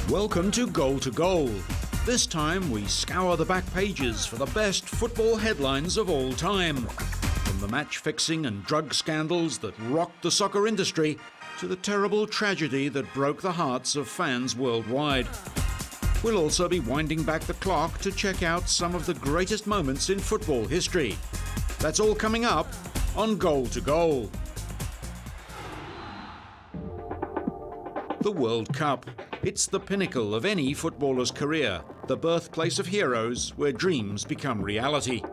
Welcome to Goal to Goal. This time we scour the back pages for the best football headlines of all time. From the match-fixing and drug scandals that rocked the soccer industry to the terrible tragedy that broke the hearts of fans worldwide. We'll also be winding back the clock to check out some of the greatest moments in football history. That's all coming up on Goal to Goal. The World Cup. It's the pinnacle of any footballer's career, the birthplace of heroes where dreams become reality.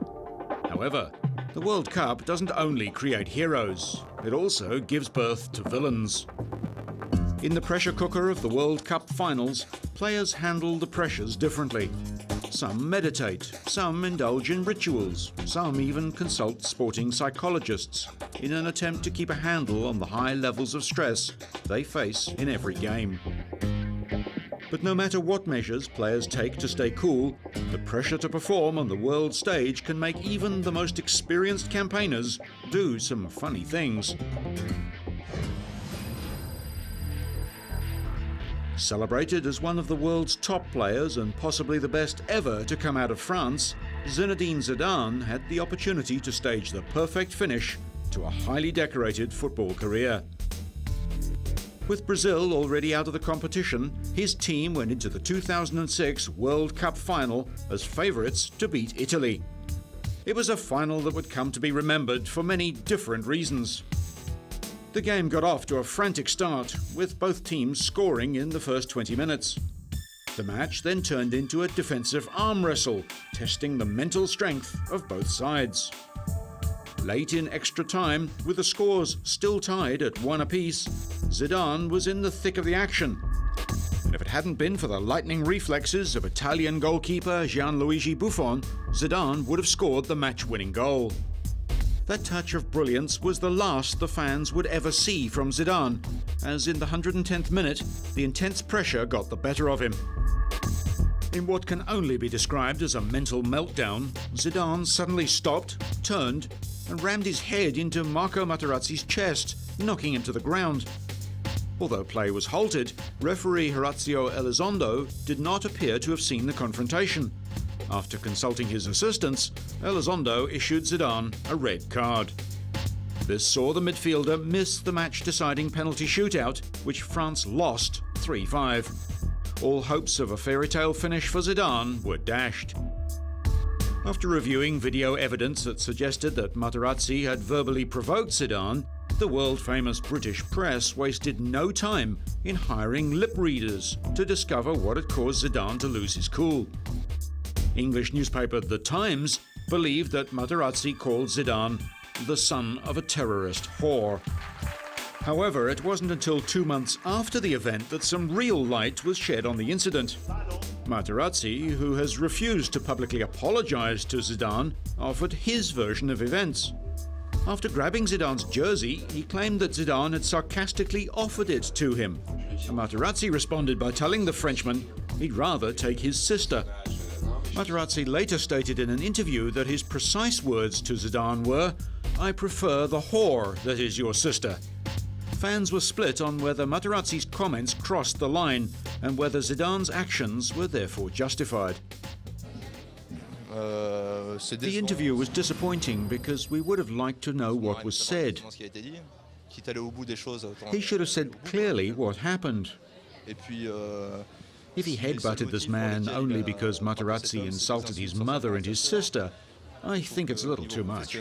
However, the World Cup doesn't only create heroes, it also gives birth to villains. In the pressure cooker of the World Cup finals, players handle the pressures differently. Some meditate, some indulge in rituals, some even consult sporting psychologists in an attempt to keep a handle on the high levels of stress they face in every game. But no matter what measures players take to stay cool, the pressure to perform on the world stage can make even the most experienced campaigners do some funny things. Celebrated as one of the world's top players and possibly the best ever to come out of France, Zinedine Zidane had the opportunity to stage the perfect finish to a highly decorated football career. With Brazil already out of the competition, his team went into the 2006 World Cup final as favourites to beat Italy. It was a final that would come to be remembered for many different reasons. The game got off to a frantic start, with both teams scoring in the first 20 minutes. The match then turned into a defensive arm wrestle, testing the mental strength of both sides. Late in extra time, with the scores still tied at 1 apiece, Zidane was in the thick of the action. And if it hadn't been for the lightning reflexes of Italian goalkeeper Gianluigi Buffon, Zidane would have scored the match-winning goal. That touch of brilliance was the last the fans would ever see from Zidane, as in the 110th minute, the intense pressure got the better of him. In what can only be described as a mental meltdown, Zidane suddenly stopped, turned, and rammed his head into Marco Materazzi's chest, knocking him to the ground. Although play was halted, referee Horacio Elizondo did not appear to have seen the confrontation. After consulting his assistants, Elizondo issued Zidane a red card. This saw the midfielder miss the match-deciding penalty shootout, which France lost 3-5. All hopes of a fairy-tale finish for Zidane were dashed. After reviewing video evidence that suggested that Materazzi had verbally provoked Zidane, the world-famous British press wasted no time in hiring lip readers to discover what had caused Zidane to lose his cool. English newspaper The Times believed that Materazzi called Zidane the son of a terrorist whore. However, it wasn't until 2 months after the event that some real light was shed on the incident. Materazzi, who has refused to publicly apologize to Zidane, offered his version of events. After grabbing Zidane's jersey, he claimed that Zidane had sarcastically offered it to him. And Materazzi responded by telling the Frenchman he'd rather take his sister. Materazzi later stated in an interview that his precise words to Zidane were, "I prefer the whore that is your sister." Fans were split on whether Materazzi's comments crossed the line and whether Zidane's actions were therefore justified. The interview was disappointing because we would have liked to know what was said. He should have said clearly what happened. If he headbutted this man only because Materazzi insulted his mother and his sister, I think it's a little too much.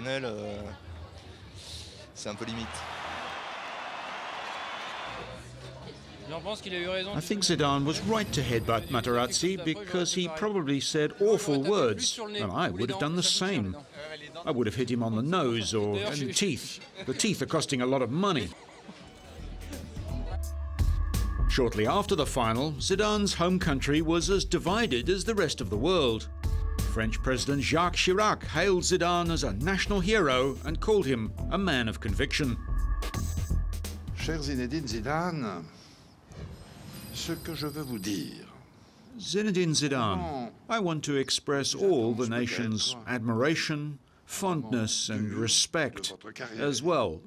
I think Zidane was right to headbutt Materazzi because he probably said awful words, and I would have done the same. I would have hit him on the nose or in the teeth. The teeth are costing a lot of money. Shortly after the final, Zidane's home country was as divided as the rest of the world. French President Jacques Chirac hailed Zidane as a national hero and called him a man of conviction. Cher Zinedine Zidane, ce que je veux vous dire. Zinedine Zidane, I want to express all the nation's admiration, fondness and respect as well,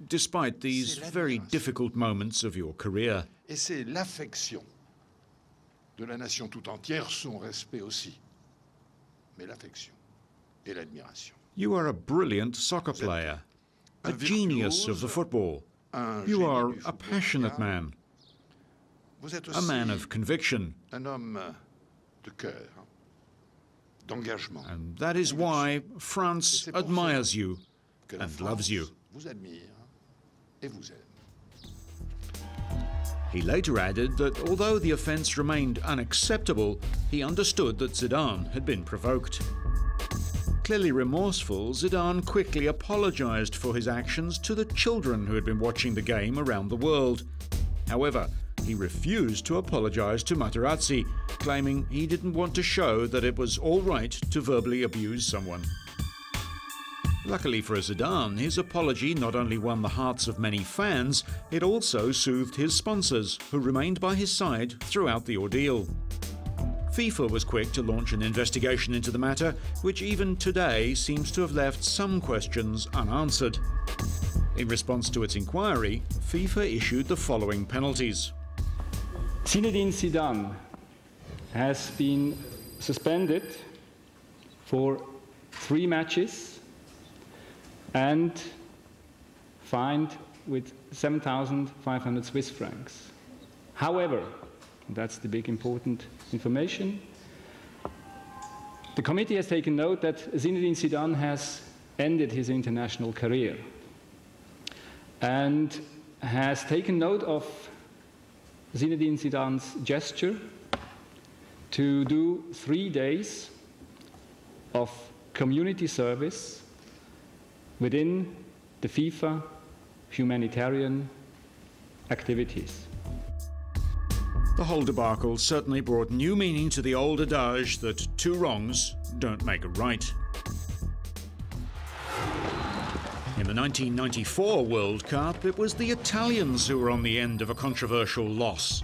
despite these very difficult moments of your career. Et c'est l'affection de la nation tout entière, son respect aussi, mais l'affection et l'admiration. You are a brilliant soccer player, a genius of the football. You are a passionate man, Vous êtes a man aussi of conviction, un homme de cœur, d'engagement, and that is why France admires you que la and France loves you. vous admire et vous aime. He later added that although the offence remained unacceptable, he understood that Zidane had been provoked. Clearly remorseful, Zidane quickly apologised for his actions to the children who had been watching the game around the world. However, he refused to apologise to Materazzi, claiming he didn't want to show that it was all right to verbally abuse someone. Luckily for Zidane, his apology not only won the hearts of many fans, it also soothed his sponsors, who remained by his side throughout the ordeal. FIFA was quick to launch an investigation into the matter, which even today seems to have left some questions unanswered. In response to its inquiry, FIFA issued the following penalties. Zinedine Zidane has been suspended for 3 matches and fined with 7,500 Swiss francs. However, that's the big important information, the committee has taken note that Zinedine Zidane has ended his international career and has taken note of Zinedine Zidane's gesture to do 3 days of community service within the FIFA humanitarian activities. The whole debacle certainly brought new meaning to the old adage that 2 wrongs don't make a right. In the 1994 World Cup, it was the Italians who were on the end of a controversial loss.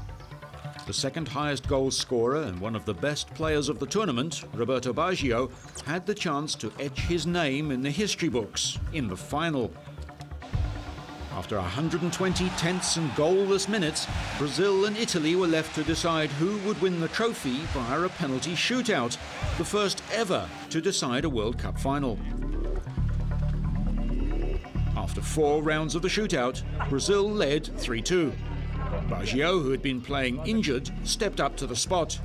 The second highest goal scorer and one of the best players of the tournament, Roberto Baggio, had the chance to etch his name in the history books in the final. After 120 tense and goalless minutes, Brazil and Italy were left to decide who would win the trophy via a penalty shootout, the first ever to decide a World Cup final. After 4 rounds of the shootout, Brazil led 3-2. Baggio, who had been playing injured, stepped up to the spot.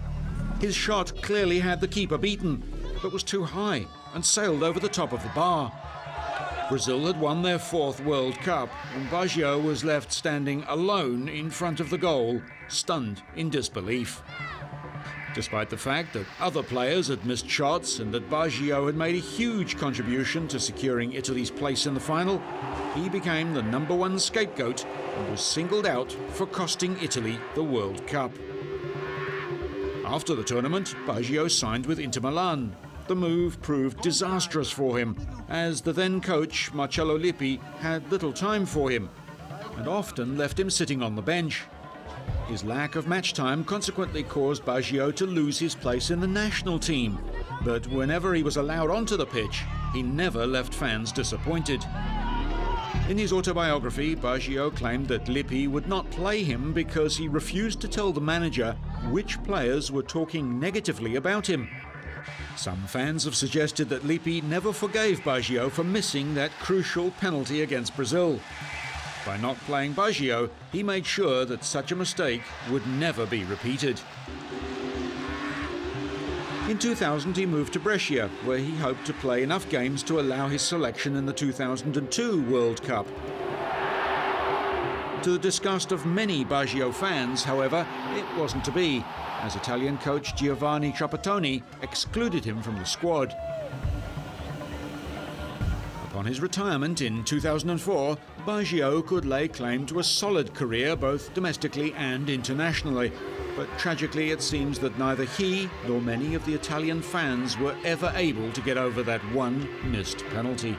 His shot clearly had the keeper beaten, but was too high and sailed over the top of the bar. Brazil had won their 4th World Cup, and Baggio was left standing alone in front of the goal, stunned in disbelief. Despite the fact that other players had missed shots and that Baggio had made a huge contribution to securing Italy's place in the final, he became the #1 scapegoat and was singled out for costing Italy the World Cup. After the tournament, Baggio signed with Inter Milan. The move proved disastrous for him, as the then coach Marcello Lippi had little time for him and often left him sitting on the bench. His lack of match time consequently caused Baggio to lose his place in the national team, but whenever he was allowed onto the pitch, he never left fans disappointed. In his autobiography, Baggio claimed that Lippi would not play him because he refused to tell the manager which players were talking negatively about him. Some fans have suggested that Lippi never forgave Baggio for missing that crucial penalty against Brazil. By not playing Baggio, he made sure that such a mistake would never be repeated. In 2000, he moved to Brescia, where he hoped to play enough games to allow his selection in the 2002 World Cup. To the disgust of many Baggio fans, however, it wasn't to be, as Italian coach Giovanni Trapattoni excluded him from the squad. Upon his retirement in 2004, Baggio could lay claim to a solid career both domestically and internationally. But tragically, it seems that neither he nor many of the Italian fans were ever able to get over that one missed penalty.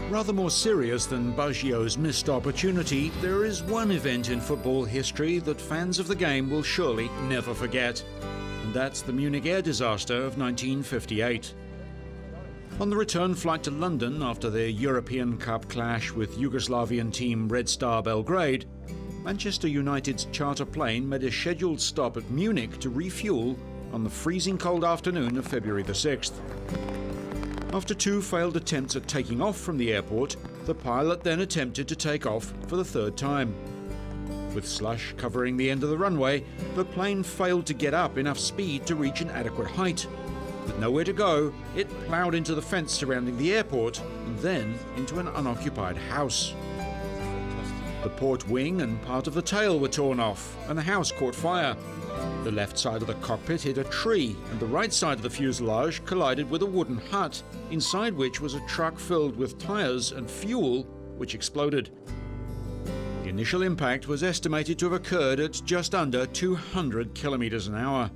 Rather more serious than Baggio's missed opportunity, there is one event in football history that fans of the game will surely never forget. And that's the Munich air disaster of 1958. On the return flight to London after their European Cup clash with Yugoslavian team Red Star Belgrade, Manchester United's charter plane made a scheduled stop at Munich to refuel on the freezing cold afternoon of February the 6th. After 2 failed attempts at taking off from the airport, the pilot then attempted to take off for the 3rd time. With slush covering the end of the runway, the plane failed to get up enough speed to reach an adequate height. With nowhere to go, it ploughed into the fence surrounding the airport and then into an unoccupied house. The port wing and part of the tail were torn off, and the house caught fire. The left side of the cockpit hit a tree, and the right side of the fuselage collided with a wooden hut, inside which was a truck filled with tyres and fuel, which exploded. The initial impact was estimated to have occurred at just under 200 kilometers an hour.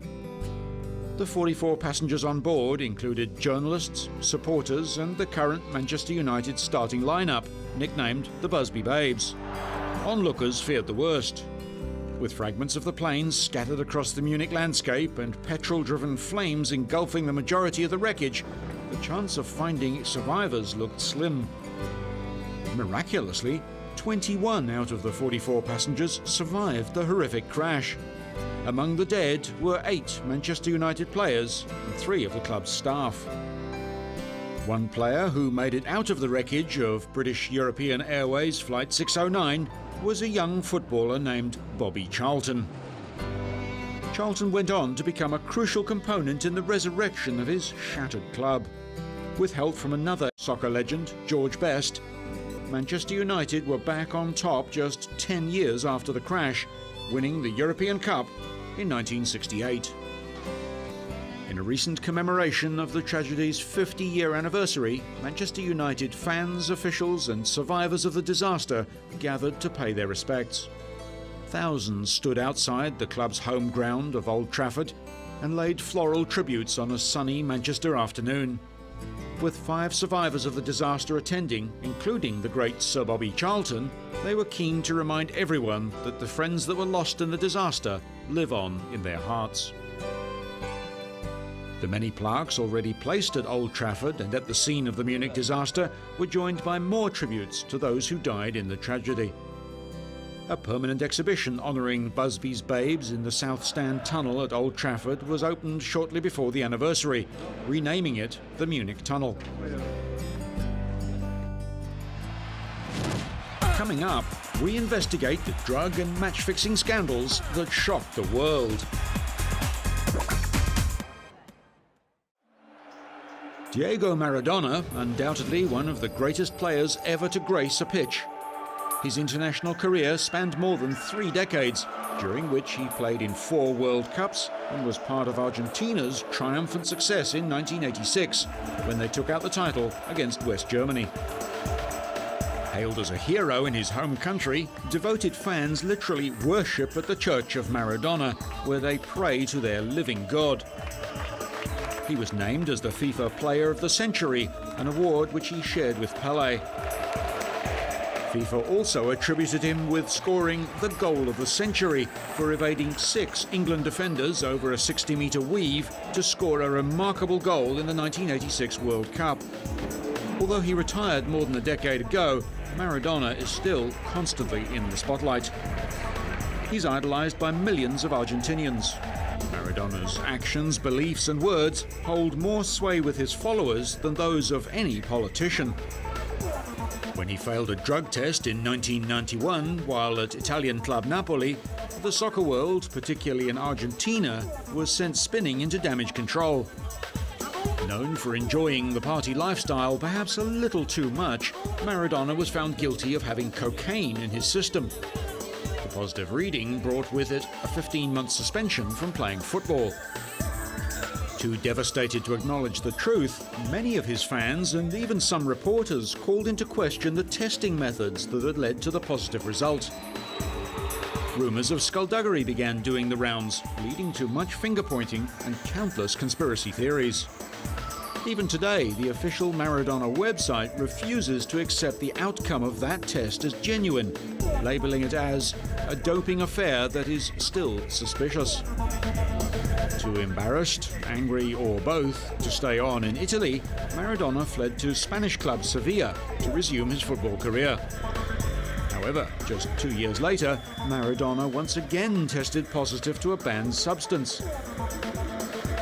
The 44 passengers on board included journalists, supporters, and the current Manchester United starting lineup, nicknamed the Busby Babes. Onlookers feared the worst. With fragments of the planes scattered across the Munich landscape and petrol-driven flames engulfing the majority of the wreckage, the chance of finding survivors looked slim. Miraculously, 21 out of the 44 passengers survived the horrific crash. Among the dead were 8 Manchester United players and 3 of the club's staff. One player who made it out of the wreckage of British European Airways Flight 609 was a young footballer named Bobby Charlton. Charlton went on to become a crucial component in the resurrection of his shattered club. With help from another soccer legend, George Best, Manchester United were back on top just 10 years after the crash, winning the European Cup in 1968. In a recent commemoration of the tragedy's 50-year anniversary, Manchester United fans, officials and survivors of the disaster gathered to pay their respects. Thousands stood outside the club's home ground of Old Trafford and laid floral tributes on a sunny Manchester afternoon. With 5 survivors of the disaster attending, including the great Sir Bobby Charlton, they were keen to remind everyone that the friends that were lost in the disaster live on in their hearts. The many plaques already placed at Old Trafford and at the scene of the Munich disaster were joined by more tributes to those who died in the tragedy. A permanent exhibition honouring Busby's Babes in the South Stand Tunnel at Old Trafford was opened shortly before the anniversary, renaming it the Munich Tunnel. Coming up, we investigate the drug and match-fixing scandals that shocked the world. Diego Maradona, undoubtedly one of the greatest players ever to grace a pitch. His international career spanned more than 3 decades, during which he played in 4 World Cups and was part of Argentina's triumphant success in 1986, when they took out the title against West Germany. Hailed as a hero in his home country, devoted fans literally worship at the Church of Maradona, where they pray to their living God. He was named as the FIFA Player of the Century, an award which he shared with Pelé. FIFA also attributed him with scoring the goal of the century for evading 6 England defenders over a 60-metre weave to score a remarkable goal in the 1986 World Cup. Although he retired more than a decade ago, Maradona is still constantly in the spotlight. He's idolised by millions of Argentinians. Maradona's actions, beliefs and words hold more sway with his followers than those of any politician. When he failed a drug test in 1991 while at Italian club Napoli, the soccer world, particularly in Argentina, was sent spinning into damage control. Known for enjoying the party lifestyle perhaps a little too much, Maradona was found guilty of having cocaine in his system. The positive reading brought with it a 15-month suspension from playing football. Too devastated to acknowledge the truth, many of his fans and even some reporters called into question the testing methods that had led to the positive result. Rumours of skullduggery began doing the rounds, leading to much finger-pointing and countless conspiracy theories. Even today, the official Maradona website refuses to accept the outcome of that test as genuine, labelling it as a doping affair that is still suspicious. Too embarrassed, angry or both to stay on in Italy, Maradona fled to Spanish club Sevilla to resume his football career. However, just 2 years later, Maradona once again tested positive to a banned substance.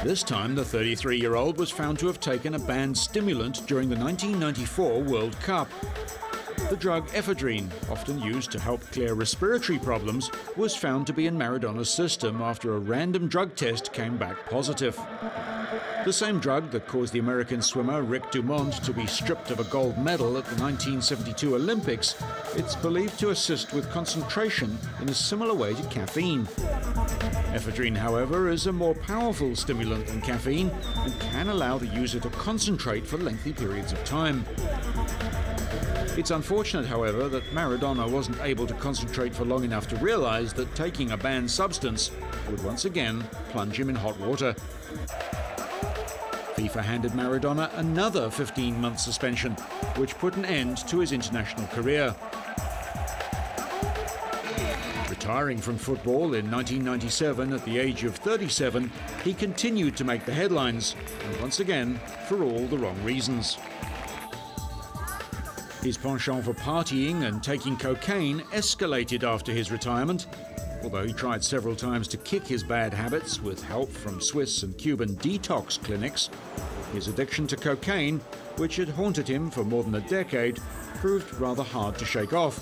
This time, the 33-year-old was found to have taken a banned stimulant during the 1994 World Cup. The drug ephedrine, often used to help clear respiratory problems, was found to be in Maradona's system after a random drug test came back positive. The same drug that caused the American swimmer Rick Dumont to be stripped of a gold medal at the 1972 Olympics, it's believed to assist with concentration in a similar way to caffeine. Ephedrine, however, is a more powerful stimulant than caffeine and can allow the user to concentrate for lengthy periods of time. It's unfortunate, however, that Maradona wasn't able to concentrate for long enough to realize that taking a banned substance would once again plunge him in hot water. FIFA handed Maradona another 15-month suspension, which put an end to his international career. Retiring from football in 1997 at the age of 37, he continued to make the headlines, and once again, for all the wrong reasons. His penchant for partying and taking cocaine escalated after his retirement. Although he tried several times to kick his bad habits with help from Swiss and Cuban detox clinics, his addiction to cocaine, which had haunted him for more than a decade, proved rather hard to shake off.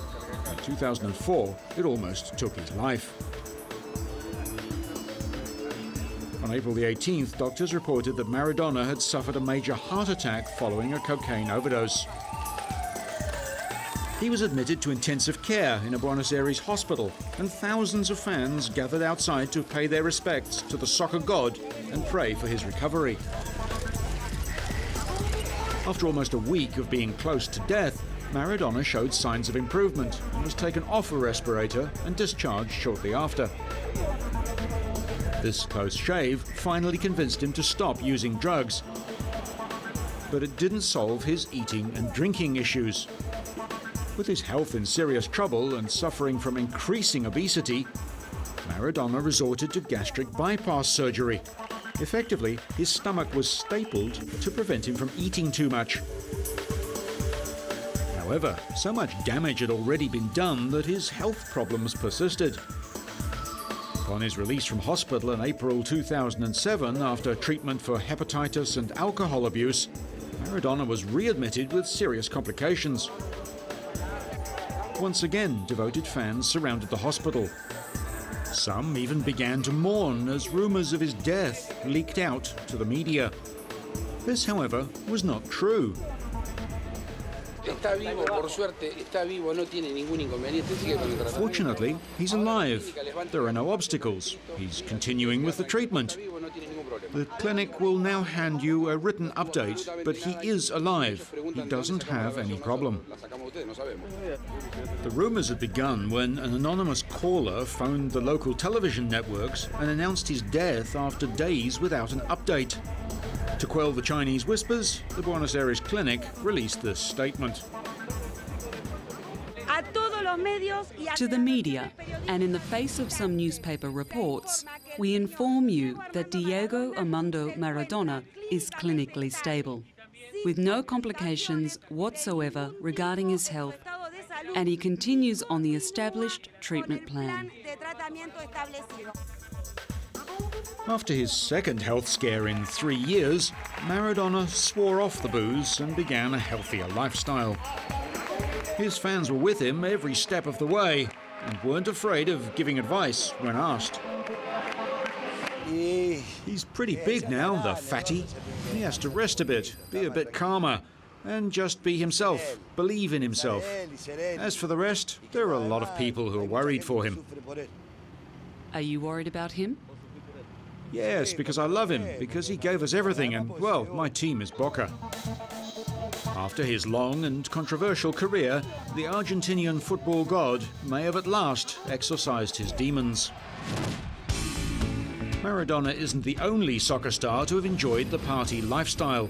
In 2004, it almost took his life. On April the 18th, doctors reported that Maradona had suffered a major heart attack following a cocaine overdose. He was admitted to intensive care in a Buenos Aires hospital, and thousands of fans gathered outside to pay their respects to the soccer god and pray for his recovery. After almost a week of being close to death, Maradona showed signs of improvement and was taken off a respirator and discharged shortly after. This close shave finally convinced him to stop using drugs, but it didn't solve his eating and drinking issues. With his health in serious trouble and suffering from increasing obesity, Maradona resorted to gastric bypass surgery. Effectively, his stomach was stapled to prevent him from eating too much. However, so much damage had already been done that his health problems persisted. Upon his release from hospital in April 2007 after treatment for hepatitis and alcohol abuse, Maradona was readmitted with serious complications. Once again, devoted fans surrounded the hospital. Some even began to mourn as rumors of his death leaked out to the media. This, however, was not true. Fortunately, he's alive. There are no obstacles. He's continuing with the treatment. The clinic will now hand you a written update, but he is alive. He doesn't have any problem. The rumors had begun when an anonymous caller phoned the local television networks and announced his death after days without an update. To quell the Chinese whispers, the Buenos Aires clinic released this statement. To the media, and in the face of some newspaper reports, we inform you that Diego Armando Maradona is clinically stable, with no complications whatsoever regarding his health, and he continues on the established treatment plan. After his second health scare in 3 years, Maradona swore off the booze and began a healthier lifestyle. His fans were with him every step of the way and weren't afraid of giving advice when asked. He's pretty big now, the fatty. He has to rest a bit, be a bit calmer, and just be himself, believe in himself. As for the rest, there are a lot of people who are worried for him. Are you worried about him? Yes, because I love him, because he gave us everything, and, well, my team is Boca. After his long and controversial career, the Argentinian football god may have at last exorcised his demons. Maradona isn't the only soccer star to have enjoyed the party lifestyle.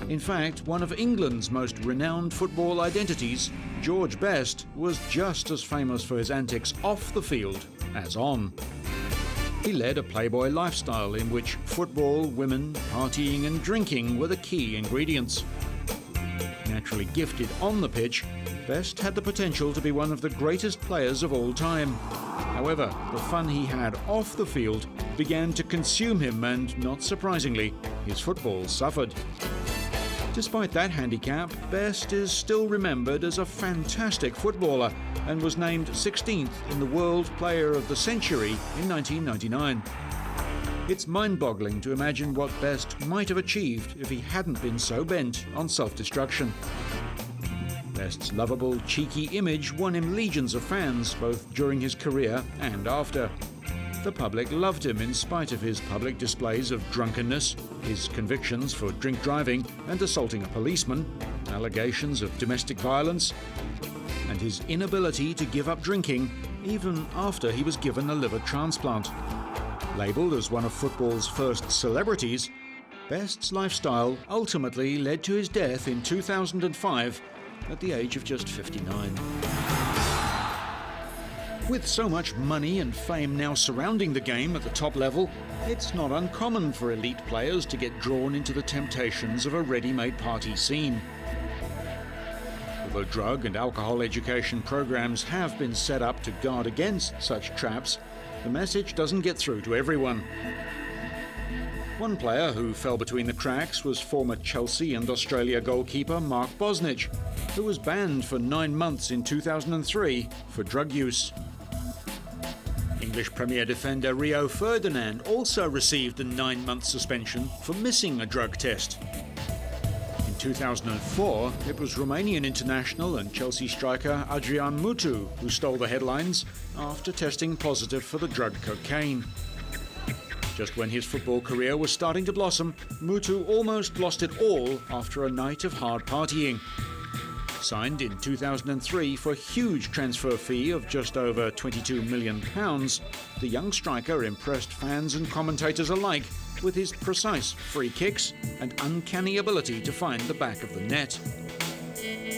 In fact, one of England's most renowned football identities, George Best, was just as famous for his antics off the field as on. He led a playboy lifestyle in which football, women, partying and drinking were the key ingredients. naturally gifted on the pitch, Best had the potential to be one of the greatest players of all time. However, the fun he had off the field began to consume him, and not surprisingly, his football suffered. Despite that handicap, Best is still remembered as a fantastic footballer and was named 16th in the World Player of the Century in 1999. It's mind-boggling to imagine what Best might have achieved if he hadn't been so bent on self-destruction. Best's lovable, cheeky image won him legions of fans, both during his career and after. The public loved him in spite of his public displays of drunkenness, his convictions for drink driving and assaulting a policeman, allegations of domestic violence, and his inability to give up drinking even after he was given a liver transplant. Labelled as one of football's first celebrities, Best's lifestyle ultimately led to his death in 2005 at the age of just 59. With so much money and fame now surrounding the game at the top level, it's not uncommon for elite players to get drawn into the temptations of a ready-made party scene. Although drug and alcohol education programs have been set up to guard against such traps, the message doesn't get through to everyone. One player who fell between the cracks was former Chelsea and Australia goalkeeper Mark Bosnich, who was banned for 9 months in 2003 for drug use. English Premier defender Rio Ferdinand also received a 9-month suspension for missing a drug test. In 2004, it was Romanian international and Chelsea striker Adrian Mutu who stole the headlines after testing positive for the drug cocaine. Just when his football career was starting to blossom, Mutu almost lost it all after a night of hard partying. Signed in 2003 for a huge transfer fee of just over £22 million, the young striker impressed fans and commentators alike with his precise free kicks and uncanny ability to find the back of the net.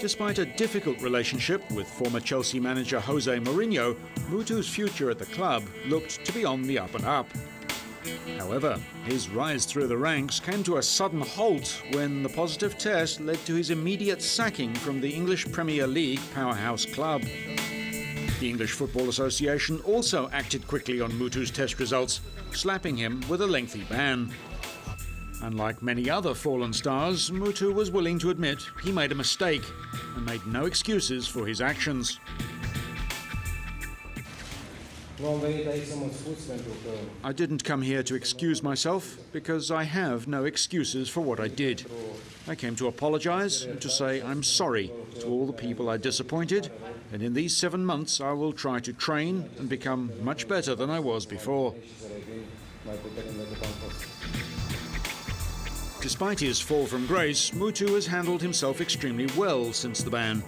Despite a difficult relationship with former Chelsea manager Jose Mourinho, Mutu's future at the club looked to be on the up and up. However, his rise through the ranks came to a sudden halt when the positive test led to his immediate sacking from the English Premier League powerhouse club. The English Football Association also acted quickly on Mutu's test results, slapping him with a lengthy ban. Unlike many other fallen stars, Mutu was willing to admit he made a mistake and made no excuses for his actions. I didn't come here to excuse myself because I have no excuses for what I did. I came to apologize and to say I'm sorry to all the people I disappointed, and in these 7 months I will try to train and become much better than I was before. Despite his fall from grace, Mutu has handled himself extremely well since the ban.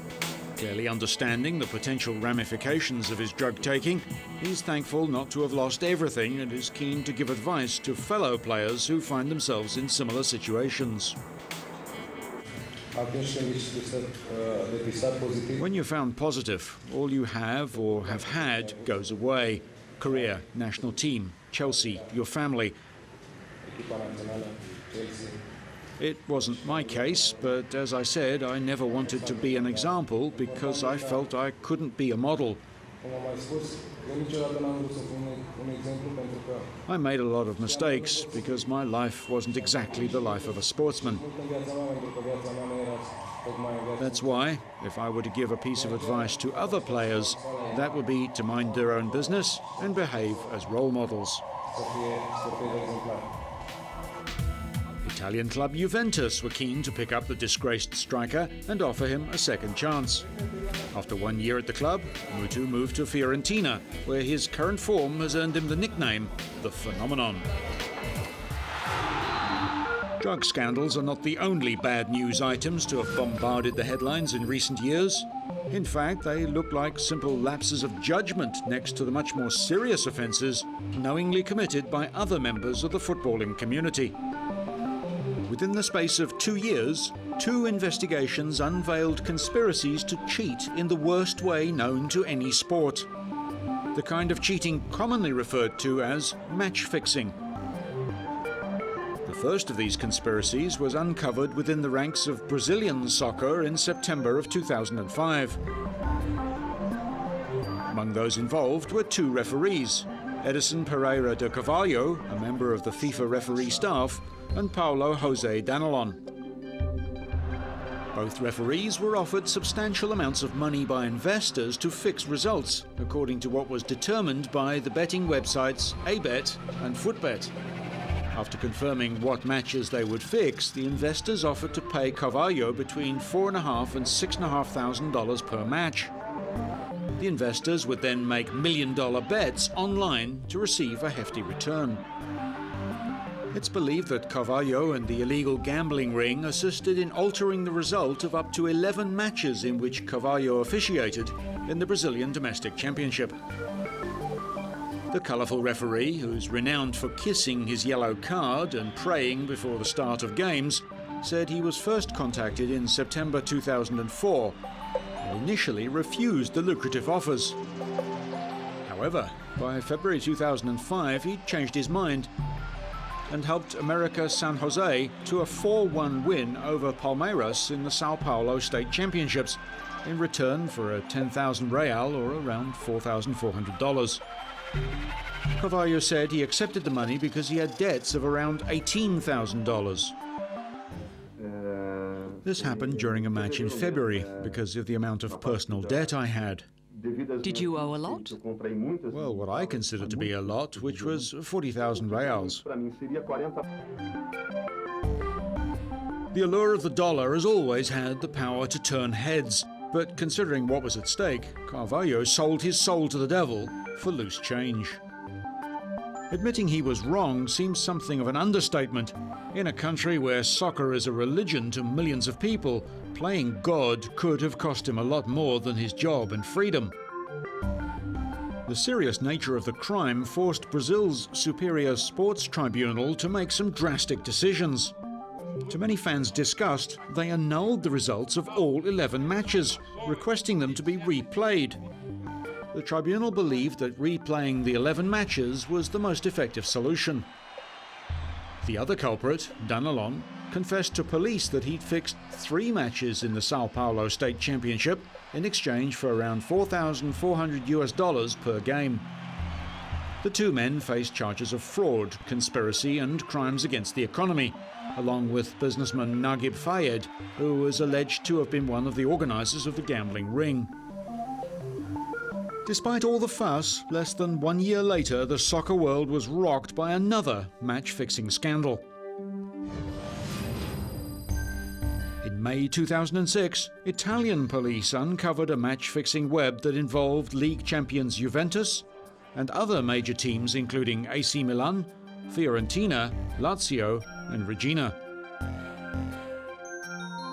Clearly understanding the potential ramifications of his drug taking, he's thankful not to have lost everything and is keen to give advice to fellow players who find themselves in similar situations. When you're found positive, all you have or have had goes away. Career, national team, Chelsea, your family. It wasn't my case, but as I said, I never wanted to be an example because I felt I couldn't be a model. I made a lot of mistakes because my life wasn't exactly the life of a sportsman. That's why, if I were to give a piece of advice to other players, that would be to mind their own business and behave as role models. Italian club Juventus were keen to pick up the disgraced striker and offer him a second chance. After 1 year at the club, Mutu moved to Fiorentina, where his current form has earned him the nickname The Phenomenon. Drug scandals are not the only bad news items to have bombarded the headlines in recent years. In fact, they look like simple lapses of judgment next to the much more serious offences knowingly committed by other members of the footballing community. Within the space of 2 years, 2 investigations unveiled conspiracies to cheat in the worst way known to any sport. The kind of cheating commonly referred to as match fixing. The The first of these conspiracies was uncovered within the ranks of Brazilian soccer in September of 2005. Among those involved were two referees, Edison Pereira de Carvalho, a member of the FIFA referee staff, and Paulo José Danilon. Both referees were offered substantial amounts of money by investors to fix results, according to what was determined by the betting websites Abet and Footbet. After confirming what matches they would fix, the investors offered to pay Carvalho between $4,500 and $6,500 per match. The investors would then make million-dollar bets online to receive a hefty return. It's believed that Carvalho and the illegal gambling ring assisted in altering the result of up to 11 matches in which Carvalho officiated in the Brazilian Domestic Championship. The colourful referee, who's renowned for kissing his yellow card and praying before the start of games, said he was first contacted in September 2004 and initially refused the lucrative offers. However, by February 2005, he changed his mind and helped America San Jose to a 4-1 win over Palmeiras in the Sao Paulo State Championships, in return for a 10,000 real, or around $4,400. Carvalho said he accepted the money because he had debts of around $18,000. This happened during a match in February because of the amount of personal debt I had. Did you owe a lot? Well, what I considered to be a lot, which was 40,000 reals. The allure of the dollar has always had the power to turn heads, but considering what was at stake, Carvalho sold his soul to the devil for loose change. Admitting he was wrong seems something of an understatement. In a country where soccer is a religion to millions of people, playing God could have cost him a lot more than his job and freedom. The serious nature of the crime forced Brazil's Superior Sports Tribunal to make some drastic decisions. To many fans' disgust, they annulled the results of all 11 matches, requesting them to be replayed. The tribunal believed that replaying the 11 matches was the most effective solution. The other culprit, Danilon, confessed to police that he'd fixed 3 matches in the Sao Paulo State Championship in exchange for around $4,400 per game. The two men faced charges of fraud, conspiracy and crimes against the economy, along with businessman Naguib Fayed, who was alleged to have been one of the organisers of the gambling ring. Despite all the fuss, less than 1 year later, the soccer world was rocked by another match-fixing scandal. In May 2006, Italian police uncovered a match-fixing web that involved league champions Juventus and other major teams including AC Milan, Fiorentina, Lazio and Regina.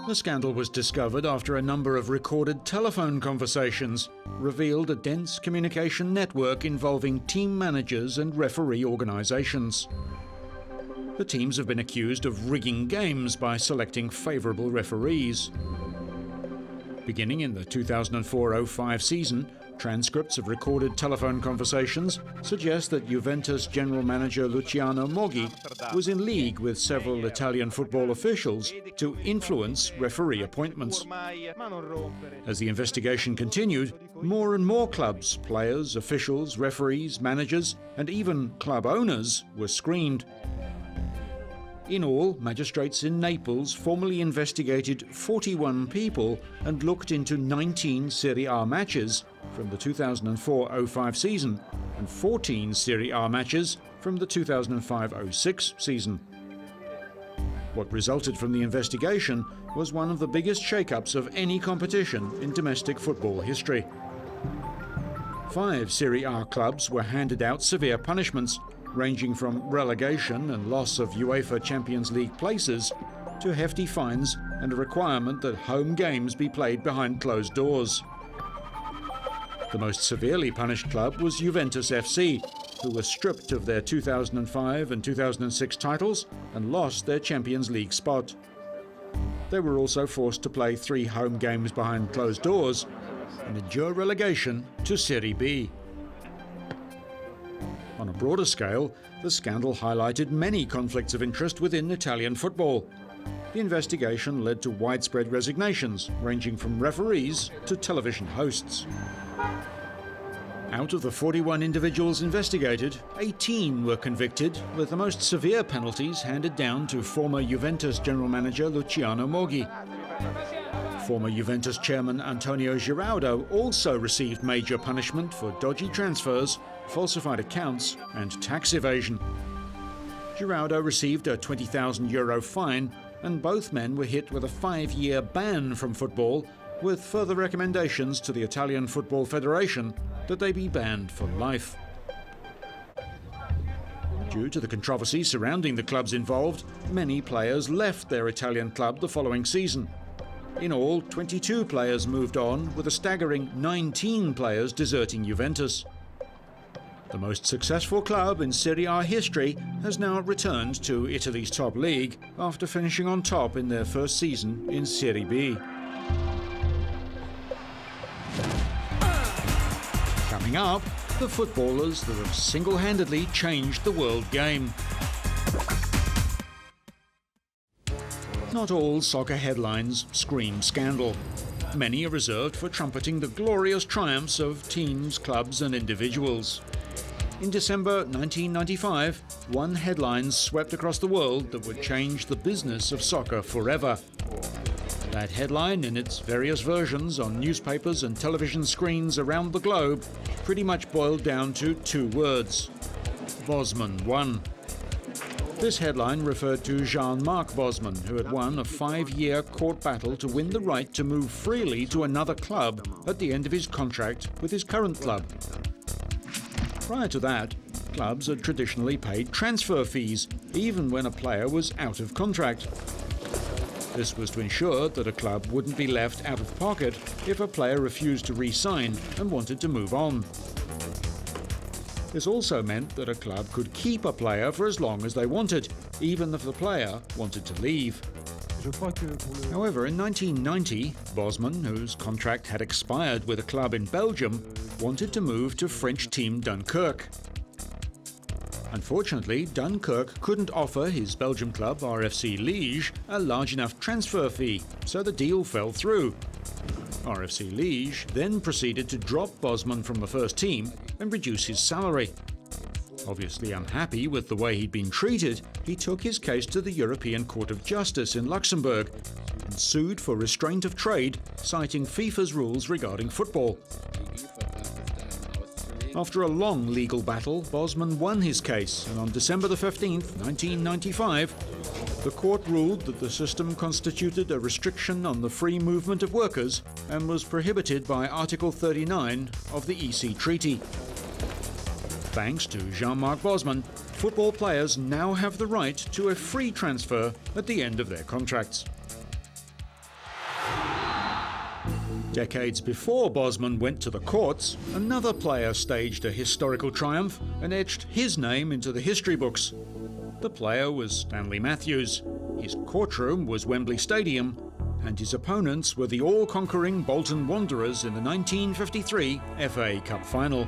The scandal was discovered after a number of recorded telephone conversations revealed a dense communication network involving team managers and referee organisations. The teams have been accused of rigging games by selecting favourable referees. Beginning in the 2004-05 season, transcripts of recorded telephone conversations suggest that Juventus general manager Luciano Moggi was in league with several Italian football officials to influence referee appointments. As the investigation continued, more and more clubs, players, officials, referees, managers, and even club owners were screened. In all, magistrates in Naples formally investigated 41 people and looked into 19 Serie A matches from the 2004-05 season and 14 Serie A matches from the 2005-06 season. What resulted from the investigation was one of the biggest shake-ups of any competition in domestic football history. 5 Serie A clubs were handed out severe punishments, ranging from relegation and loss of UEFA Champions League places to hefty fines and a requirement that home games be played behind closed doors. The most severely punished club was Juventus FC, who were stripped of their 2005 and 2006 titles and lost their Champions League spot. They were also forced to play 3 home games behind closed doors and endure relegation to Serie B. On a broader scale, the scandal highlighted many conflicts of interest within Italian football. The investigation led to widespread resignations, ranging from referees to television hosts. Out of the 41 individuals investigated, 18 were convicted, with the most severe penalties handed down to former Juventus general manager Luciano Moggi. Former Juventus chairman Antonio Giraudo also received major punishment for dodgy transfers, falsified accounts and tax evasion. Giraudo received a €20,000 fine, and both men were hit with a 5-year ban from football, with further recommendations to the Italian Football Federation that they be banned for life. Due to the controversy surrounding the clubs involved, many players left their Italian club the following season. In all, 22 players moved on, with a staggering 19 players deserting Juventus. The most successful club in Serie A history has now returned to Italy's top league after finishing on top in their first season in Serie B. Coming up, the footballers that have single-handedly changed the world game. Not all soccer headlines scream scandal. Many are reserved for trumpeting the glorious triumphs of teams, clubs and individuals. In December 1995, one headline swept across the world that would change the business of soccer forever. That headline, in its various versions on newspapers and television screens around the globe, pretty much boiled down to 2 words: Bosman won. This headline referred to Jean-Marc Bosman, who had won a 5-year court battle to win the right to move freely to another club at the end of his contract with his current club. Prior to that, clubs had traditionally paid transfer fees, even when a player was out of contract. This was to ensure that a club wouldn't be left out of pocket if a player refused to re-sign and wanted to move on. This also meant that a club could keep a player for as long as they wanted, even if the player wanted to leave. However, in 1990, Bosman, whose contract had expired with a club in Belgium, wanted to move to French team Dunkirk. Unfortunately, Dunkirk couldn't offer his Belgium club, RFC Liège, a large enough transfer fee, so the deal fell through. RFC Liège then proceeded to drop Bosman from the first team and reduce his salary. Obviously unhappy with the way he'd been treated, he took his case to the European Court of Justice in Luxembourg and sued for restraint of trade, citing FIFA's rules regarding football. After a long legal battle, Bosman won his case, and on December 15, 1995, the court ruled that the system constituted a restriction on the free movement of workers and was prohibited by Article 39 of the EC Treaty. Thanks to Jean-Marc Bosman, football players now have the right to a free transfer at the end of their contracts. Decades before Bosman went to the courts, another player staged a historical triumph and etched his name into the history books. The player was Stanley Matthews. His courtroom was Wembley Stadium, and his opponents were the all-conquering Bolton Wanderers in the 1953 FA Cup final.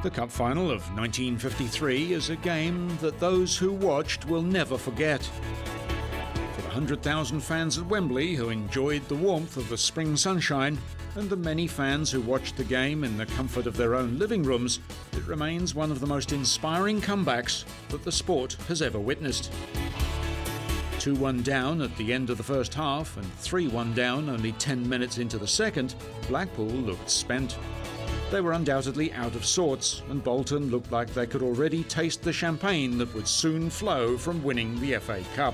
The Cup final of 1953 is a game that those who watched will never forget. For the 100,000 fans at Wembley who enjoyed the warmth of the spring sunshine, and the many fans who watched the game in the comfort of their own living rooms, it remains one of the most inspiring comebacks that the sport has ever witnessed. 2-1 down at the end of the first half and 3-1 down only 10 minutes into the second, Blackpool looked spent. They were undoubtedly out of sorts, and Bolton looked like they could already taste the champagne that would soon flow from winning the FA Cup.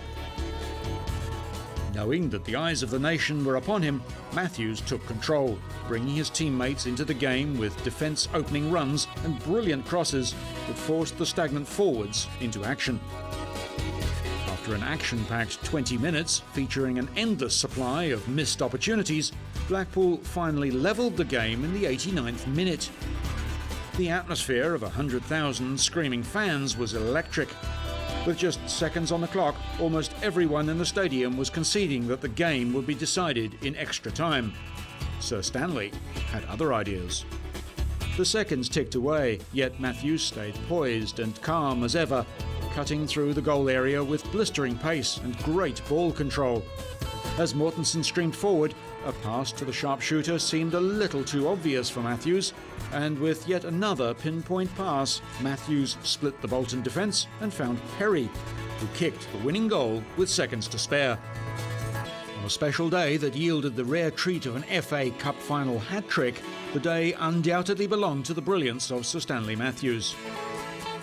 Knowing that the eyes of the nation were upon him, Matthews took control, bringing his teammates into the game with defence opening runs and brilliant crosses that forced the stagnant forwards into action. After an action-packed 20 minutes featuring an endless supply of missed opportunities, Blackpool finally levelled the game in the 89th minute. The atmosphere of 100,000 screaming fans was electric. With just seconds on the clock, almost everyone in the stadium was conceding that the game would be decided in extra time. Sir Stanley had other ideas. The seconds ticked away, yet Matthews stayed poised and calm as ever, cutting through the goal area with blistering pace and great ball control. As Mortensen streamed forward, a pass to the sharpshooter seemed a little too obvious for Matthews, and with yet another pinpoint pass, Matthews split the Bolton defence and found Perry, who kicked the winning goal with seconds to spare. On a special day that yielded the rare treat of an FA Cup final hat-trick, the day undoubtedly belonged to the brilliance of Sir Stanley Matthews.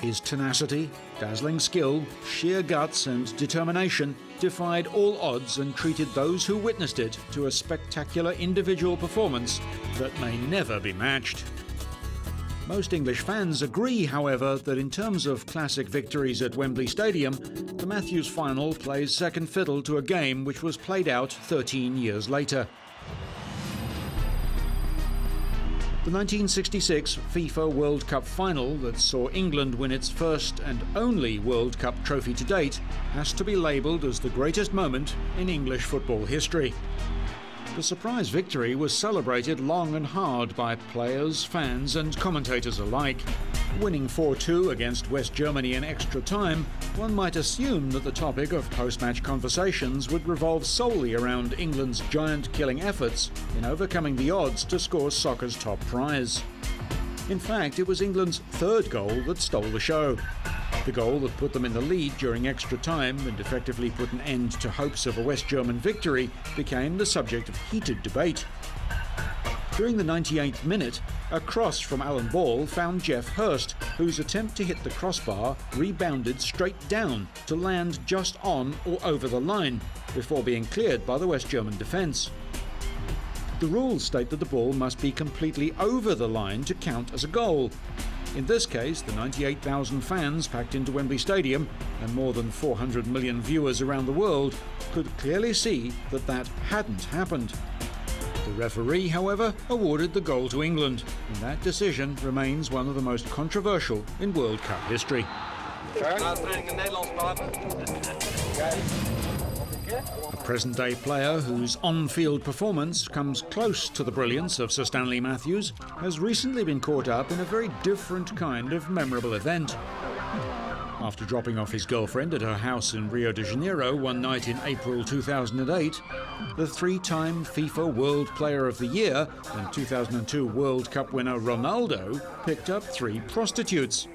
His tenacity, dazzling skill, sheer guts and determination defied all odds and treated those who witnessed it to a spectacular individual performance that may never be matched. Most English fans agree, however, that in terms of classic victories at Wembley Stadium, the Matthews final plays second fiddle to a game which was played out 13 years later. The 1966 FIFA World Cup final that saw England win its first and only World Cup trophy to date has to be labelled as the greatest moment in English football history. The surprise victory was celebrated long and hard by players, fans and commentators alike. Winning 4-2 against West Germany in extra time, one might assume that the topic of post-match conversations would revolve solely around England's giant-killing efforts in overcoming the odds to score soccer's top prize. In fact, it was England's third goal that stole the show. The goal that put them in the lead during extra time and effectively put an end to hopes of a West German victory became the subject of heated debate. During the 98th minute, a cross from Alan Ball found Geoff Hurst, whose attempt to hit the crossbar rebounded straight down to land just on or over the line, before being cleared by the West German defence. The rules state that the ball must be completely over the line to count as a goal. In this case, the 98,000 fans packed into Wembley Stadium and more than 400 million viewers around the world could clearly see that that hadn't happened. The referee, however, awarded the goal to England, and that decision remains one of the most controversial in World Cup history. A present-day player whose on-field performance comes close to the brilliance of Sir Stanley Matthews has recently been caught up in a very different kind of memorable event. After dropping off his girlfriend at her house in Rio de Janeiro one night in April 2008, the three-time FIFA World Player of the Year and 2002 World Cup winner Ronaldo picked up 3 prostitutes.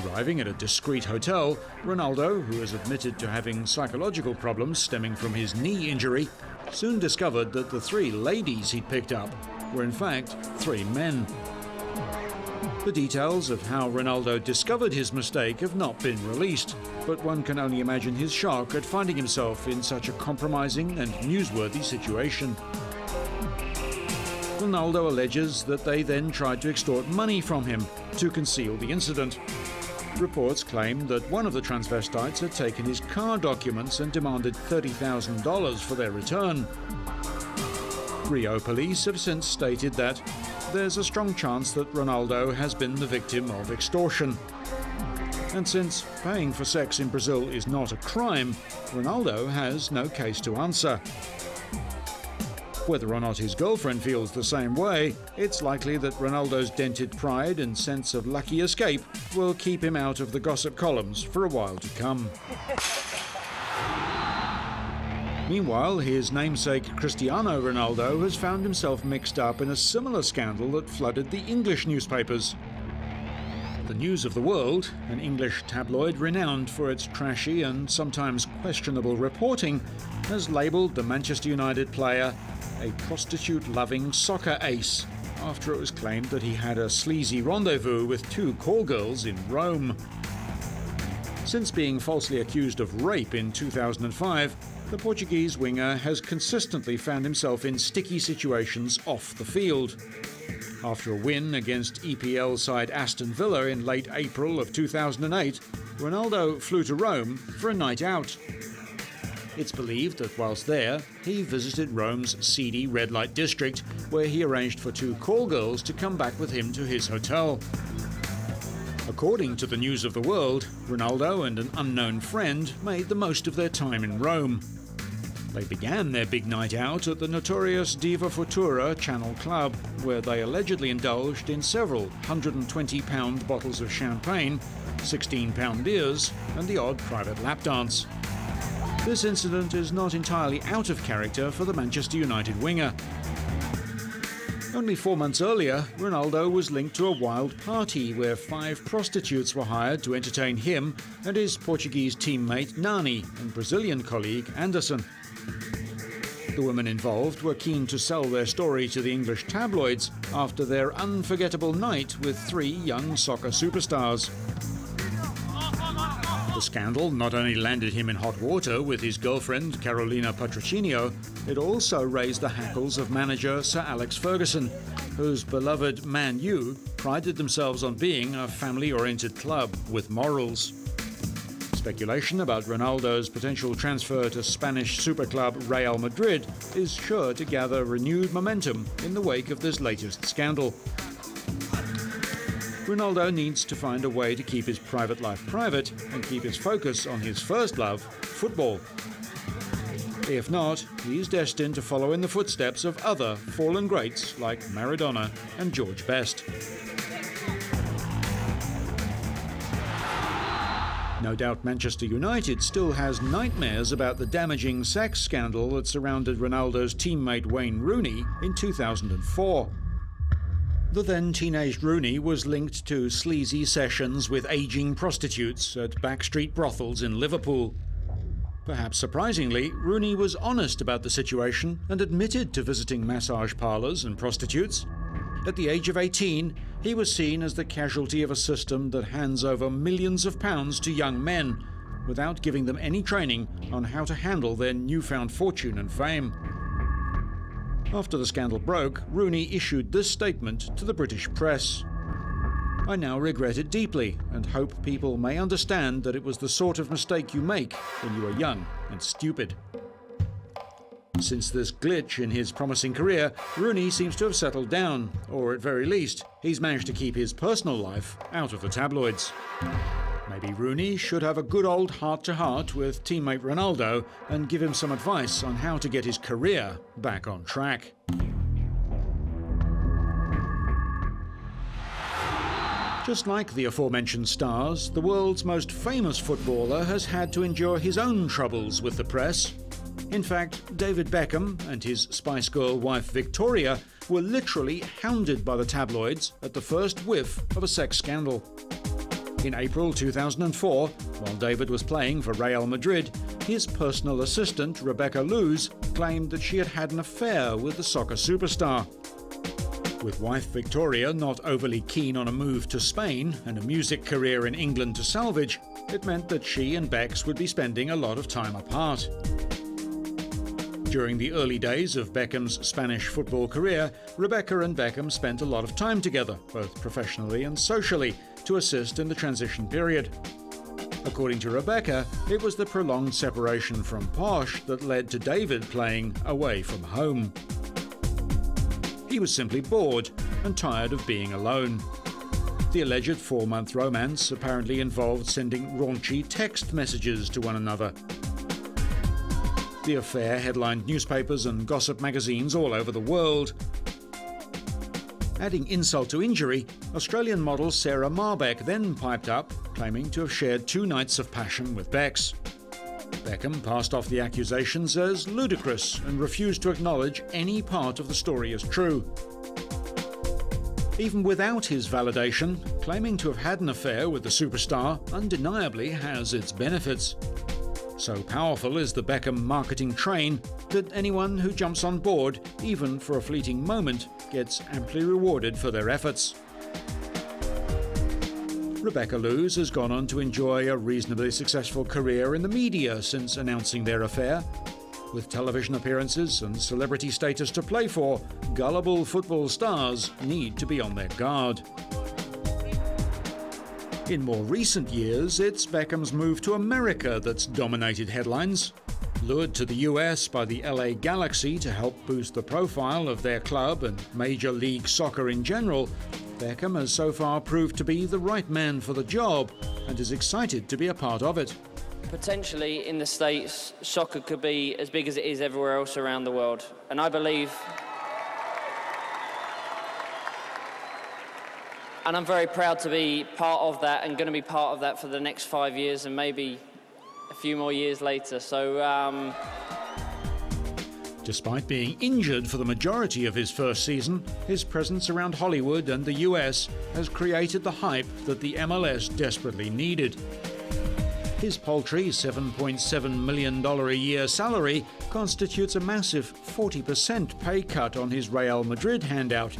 Arriving at a discreet hotel, Ronaldo, who has admitted to having psychological problems stemming from his knee injury, soon discovered that the 3 ladies he'd picked up were in fact 3 men. The details of how Ronaldo discovered his mistake have not been released, but one can only imagine his shock at finding himself in such a compromising and newsworthy situation. Ronaldo alleges that they then tried to extort money from him to conceal the incident. Reports claim that one of the transvestites had taken his car documents and demanded $30,000 for their return. Rio police have since stated that there's a strong chance that Ronaldo has been the victim of extortion. And since paying for sex in Brazil is not a crime, Ronaldo has no case to answer. Whether or not his girlfriend feels the same way, it's likely that Ronaldo's dented pride and sense of lucky escape will keep him out of the gossip columns for a while to come. Meanwhile, his namesake Cristiano Ronaldo has found himself mixed up in a similar scandal that flooded the English newspapers. The News of the World, an English tabloid renowned for its trashy and sometimes questionable reporting, has labelled the Manchester United player a prostitute-loving soccer ace after it was claimed that he had a sleazy rendezvous with 2 call girls in Rome. Since being falsely accused of rape in 2005, the Portuguese winger has consistently found himself in sticky situations off the field. After a win against EPL side Aston Villa in late April of 2008, Ronaldo flew to Rome for a night out. It's believed that whilst there, he visited Rome's seedy red light district, where he arranged for 2 call girls to come back with him to his hotel. According to the News of the World, Ronaldo and an unknown friend made the most of their time in Rome. They began their big night out at the notorious Diva Futura Channel Club, where they allegedly indulged in several 120-pound bottles of champagne, 16-pound beers, and the odd private lap dance. This incident is not entirely out of character for the Manchester United winger. Only 4 months earlier, Ronaldo was linked to a wild party where 5 prostitutes were hired to entertain him and his Portuguese teammate Nani and Brazilian colleague Anderson. The women involved were keen to sell their story to the English tabloids after their unforgettable night with 3 young soccer superstars. The scandal not only landed him in hot water with his girlfriend Carolina Patrocínio, it also raised the hackles of manager Sir Alex Ferguson, whose beloved Man U prided themselves on being a family-oriented club with morals. Speculation about Ronaldo's potential transfer to Spanish superclub Real Madrid is sure to gather renewed momentum in the wake of this latest scandal. Ronaldo needs to find a way to keep his private life private and keep his focus on his first love, football. If not, he's destined to follow in the footsteps of other fallen greats like Maradona and George Best. No doubt Manchester United still has nightmares about the damaging sex scandal that surrounded Ronaldo's teammate Wayne Rooney in 2004. The then teenaged Rooney was linked to sleazy sessions with aging prostitutes at backstreet brothels in Liverpool. Perhaps surprisingly, Rooney was honest about the situation and admitted to visiting massage parlours and prostitutes. At the age of 18, he was seen as the casualty of a system that hands over millions of pounds to young men, without giving them any training on how to handle their newfound fortune and fame. After the scandal broke, Rooney issued this statement to the British press. "I now regret it deeply and hope people may understand that it was the sort of mistake you make when you are young and stupid." Since this glitch in his promising career, Rooney seems to have settled down, or at very least, he's managed to keep his personal life out of the tabloids. Maybe Rooney should have a good old heart-to-heart with teammate Ronaldo and give him some advice on how to get his career back on track. Just like the aforementioned stars, the world's most famous footballer has had to endure his own troubles with the press. In fact, David Beckham and his Spice Girl wife Victoria were literally hounded by the tabloids at the first whiff of a sex scandal. In April 2004, while David was playing for Real Madrid, his personal assistant Rebecca Luz claimed that she had had an affair with the soccer superstar. With wife Victoria not overly keen on a move to Spain and a music career in England to salvage, it meant that she and Bex would be spending a lot of time apart. During the early days of Beckham's Spanish football career, Rebecca and Beckham spent a lot of time together, both professionally and socially, to assist in the transition period. According to Rebecca, it was the prolonged separation from Posh that led to David playing away from home. He was simply bored and tired of being alone. The alleged 4-month romance apparently involved sending raunchy text messages to one another. The affair headlined newspapers and gossip magazines all over the world. Adding insult to injury, Australian model Sarah Marbeck then piped up, claiming to have shared 2 nights of passion with Bex. Beckham passed off the accusations as ludicrous and refused to acknowledge any part of the story as true. Even without his validation, claiming to have had an affair with the superstar undeniably has its benefits. So powerful is the Beckham marketing train that anyone who jumps on board, even for a fleeting moment, gets amply rewarded for their efforts. Rebecca Luz has gone on to enjoy a reasonably successful career in the media since announcing their affair. With television appearances and celebrity status to play for, gullible football stars need to be on their guard. In more recent years, it's Beckham's move to America that's dominated headlines. Lured to the US by the LA Galaxy to help boost the profile of their club and Major League Soccer in general, Beckham has so far proved to be the right man for the job and is excited to be a part of it. Potentially in the States, soccer could be as big as it is everywhere else around the world. And I believe, and I'm very proud to be part of that and going to be part of that for the next 5 years and maybe a few more years later. So, Despite being injured for the majority of his first season, his presence around Hollywood and the US has created the hype that the MLS desperately needed. His paltry $7.7 million a year salary constitutes a massive 40% pay cut on his Real Madrid handout.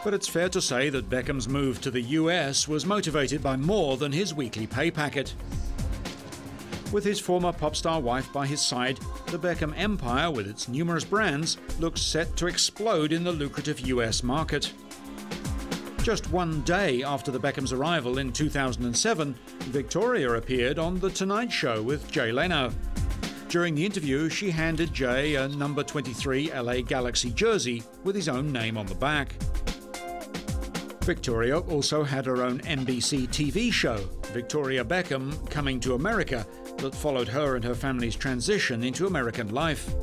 But it's fair to say that Beckham's move to the US was motivated by more than his weekly pay packet. With his former pop star wife by his side, the Beckham empire, with its numerous brands, looks set to explode in the lucrative US market. Just one day after the Beckham's arrival in 2007, Victoria appeared on The Tonight Show with Jay Leno. During the interview, she handed Jay a number 23 LA Galaxy jersey with his own name on the back. Victoria also had her own NBC TV show, Victoria Beckham Coming to America, that followed her and her family's transition into American life.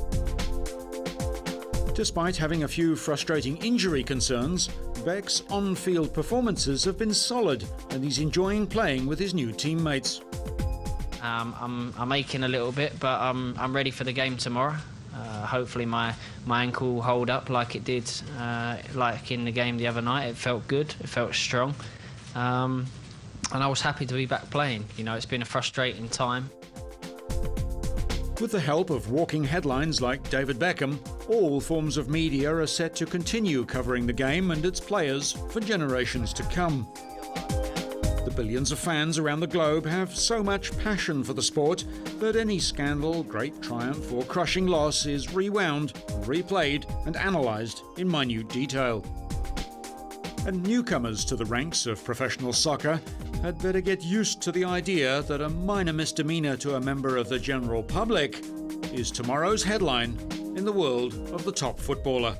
Despite having a few frustrating injury concerns, Beck's on-field performances have been solid, and he's enjoying playing with his new teammates. I'm aching a little bit, but I'm ready for the game tomorrow. Hopefully my ankle will hold up like it did like in the game the other night. It felt good, it felt strong, and I was happy to be back playing. You know, it's been a frustrating time. With the help of walking headlines like David Beckham, all forms of media are set to continue covering the game and its players for generations to come. The billions of fans around the globe have so much passion for the sport that any scandal, great triumph or crushing loss is rewound, replayed and analysed in minute detail. And newcomers to the ranks of professional soccer had better get used to the idea that a minor misdemeanor to a member of the general public is tomorrow's headline in the world of the top footballer.